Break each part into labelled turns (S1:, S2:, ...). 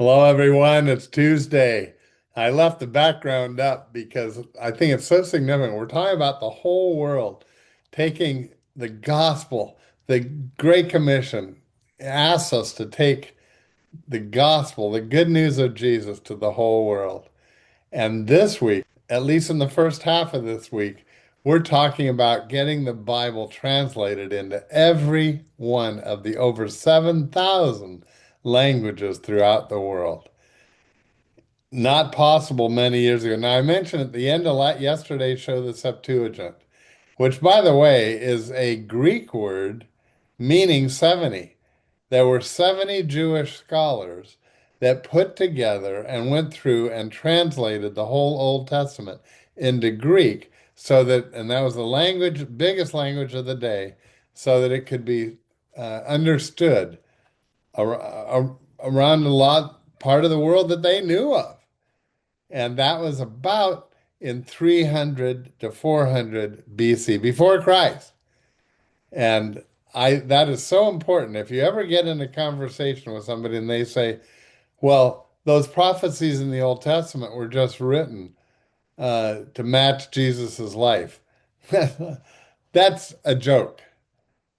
S1: Hello, everyone. It's Tuesday. I left the background up because I think it's so significant. We're talking about the whole world taking the gospel. The Great Commission asks us to take the gospel, the good news of Jesus, to the whole world. And this week, at least in the first half of this week, we're talking about getting the Bible translated into every one of the over 7,000 languages throughout the world. Not possible many years ago. Now, I mentioned at the end of yesterday's show the Septuagint, which, by the way, is a Greek word meaning 70. There were 70 Jewish scholars that put together and went through and translated the whole Old Testament into Greek so that, and that was the language, biggest language of the day, so that it could be understood around a lot part of the world that they knew of. And that was about in 300 to 400 BC, before Christ. And that is so important. If you ever get in a conversation with somebody and they say, well, those prophecies in the Old Testament were just written to match Jesus's life. That's a joke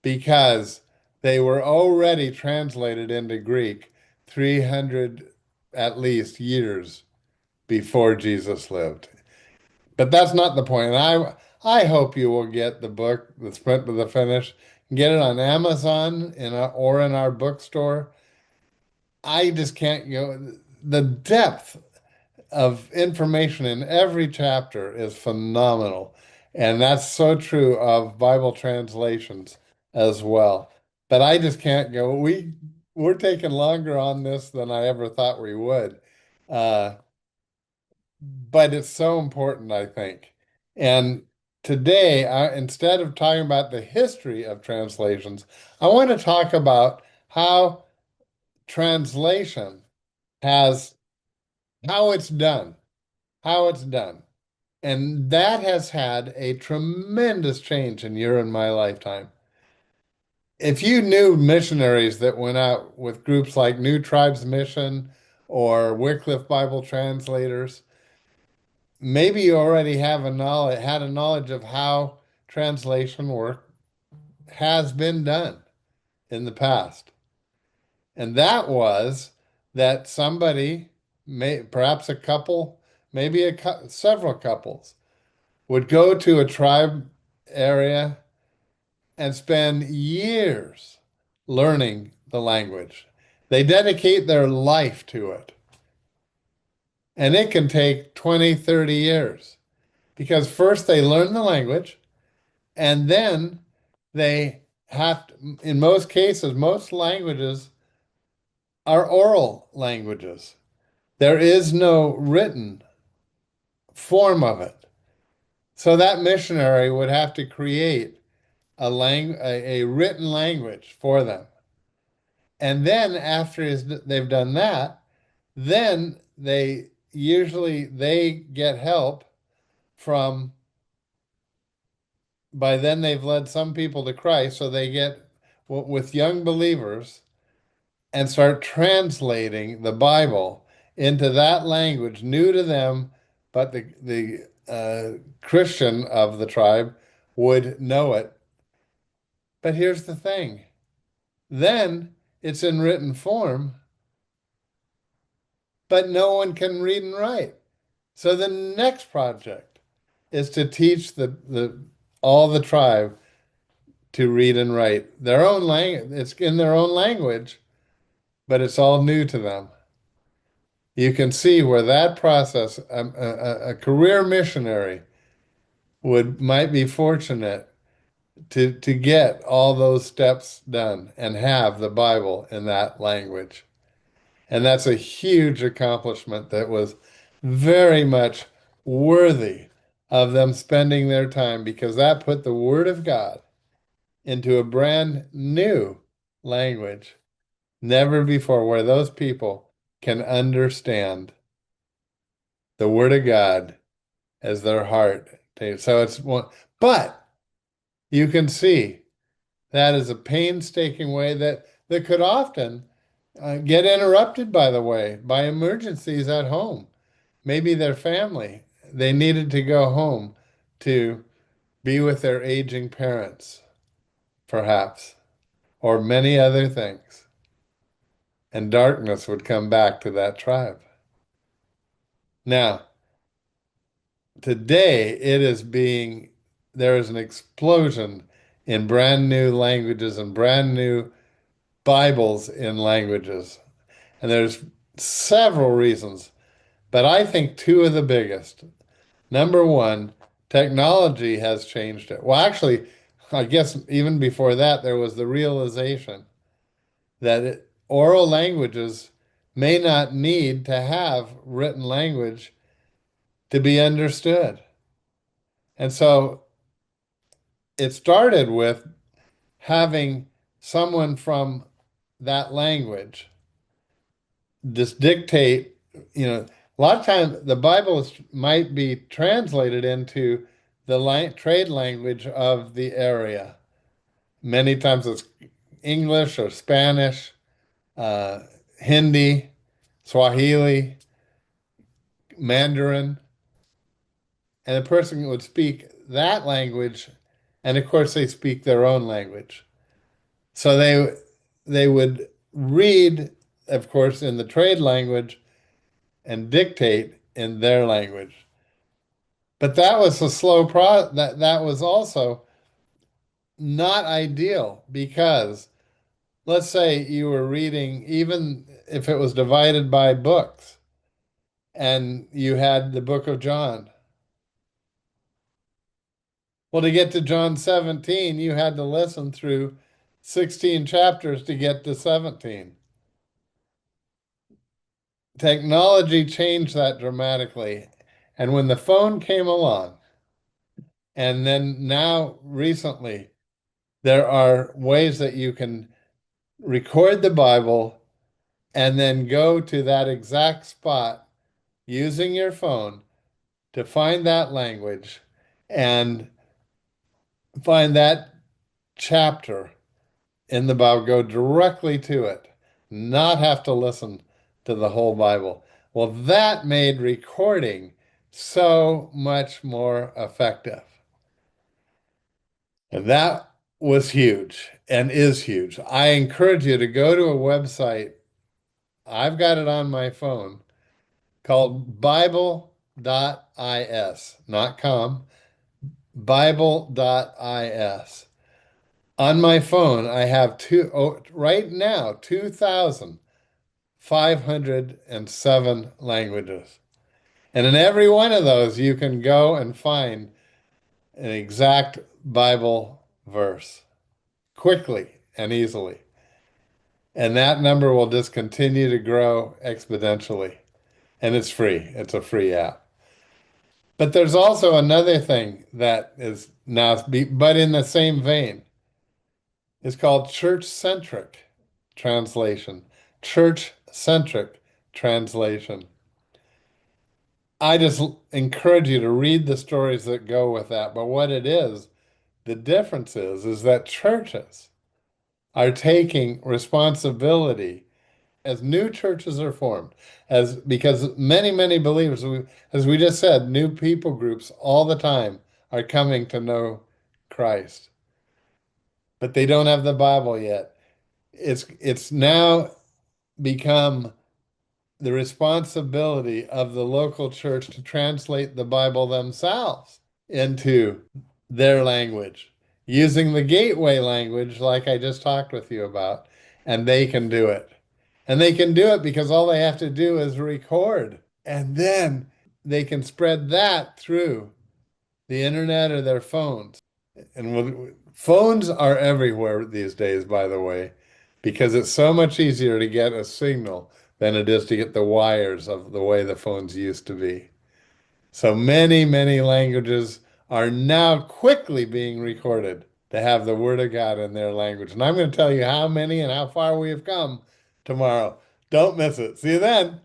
S1: because they were already translated into Greek 300 at least years before Jesus lived. But that's not the point. And I hope you will get the book, The Sprint to the Finish, get it on Amazon or in our bookstore. I just can't go. The depth of information in every chapter is phenomenal. And that's so true of Bible translations as well. But I just can't go. We're taking longer on this than I ever thought we would. Uh, but it's so important, I think. And today, instead of talking about the history of translations, I want to talk about how translation has, how it's done, how it's done. And that has had a tremendous change in your and my lifetime. If you knew missionaries that went out with groups like New Tribes Mission or Wycliffe Bible Translators, maybe you already have had a knowledge of how translation work has been done in the past. And that was that somebody, perhaps a couple, maybe several couples, would go to a tribe area and spend years learning the language. They dedicate their life to it. And it can take 20, 30 years because first they learn the language. And then they have to, in most cases, most languages are oral languages. There is no written form of it. So that missionary would have to create a written language for them. And then after they've done that, then they get help from by then they've led some people to Christ, so they get with young believers and start translating the Bible into that language new to them, but the Christian of the tribe would know it. But here's the thing. Then it's in written form, but no one can read and write. So the next project is to teach the all the tribe to read and write their own language. It's in their own language, but it's all new to them. You can see where that process, a career missionary might be fortunate to get all those steps done and have the Bible in that language. And that's a huge accomplishment that was very much worthy of them spending their time because that put the Word of God into a brand new language, never before, where those people can understand the Word of God as their heart. So it's one, but you can see that is a painstaking way that could often get interrupted, by the way, by emergencies at home. Maybe their family, they needed to go home to be with their aging parents, perhaps, or many other things. And darkness would come back to that tribe. Now, today it is being, there is an explosion in brand new languages and brand new Bibles in languages. And there's several reasons, but I think two of the biggest. Number one, technology has changed it. Well, actually, I guess even before that, there was the realization that oral languages may not need to have written language to be understood. And so it started with having someone from that language just dictate, a lot of times the Bible might be translated into the trade language of the area. Many times it's English or Spanish, uh, Hindi, Swahili, Mandarin, and a person would speak that language, and of course they speak their own language. So they would read, of course, in the trade language and dictate in their language. But that was a slow that was also not ideal because let's say you were reading, even if it was divided by books, and you had the book of John. Well, to get to John 17, you had to listen through 16 chapters to get to 17. Technology changed that dramatically. And when the phone came along, and then now recently, there are ways that you can record the Bible and then go to that exact spot using your phone to find that language and find that chapter in the Bible, go directly to it, not have to listen to the whole Bible. Well, that made recording so much more effective. And that was huge and is huge. I encourage you to go to a website. I've got it on my phone called Bible.is, not com, Bible.is. On my phone, I have right now, 2,507 languages. And in every one of those, you can go and find an exact Bible verse quickly and easily. And that number will just continue to grow exponentially. And it's free. It's a free app. But there's also another thing that is now, but in the same vein, it's called church-centric translation. Church-centric translation. I just encourage you to read the stories that go with that. But what it is, the difference is that churches are taking responsibility as new churches are formed, as because many believers, as we just said, new people groups all the time are coming to know Christ, but they don't have the Bible yet. It's now become the responsibility of the local church to translate the Bible themselves into their language, using the gateway language like I just talked with you about, and they can do it. And they can do it because all they have to do is record, and then they can spread that through the internet or their phones. And phones are everywhere these days, by the way, because it's so much easier to get a signal than it is to get the wires of the way the phones used to be. So many languages are now quickly being recorded to have the Word of God in their language. And I'm going to tell you how many and how far we have come tomorrow. Don't miss it. See you then.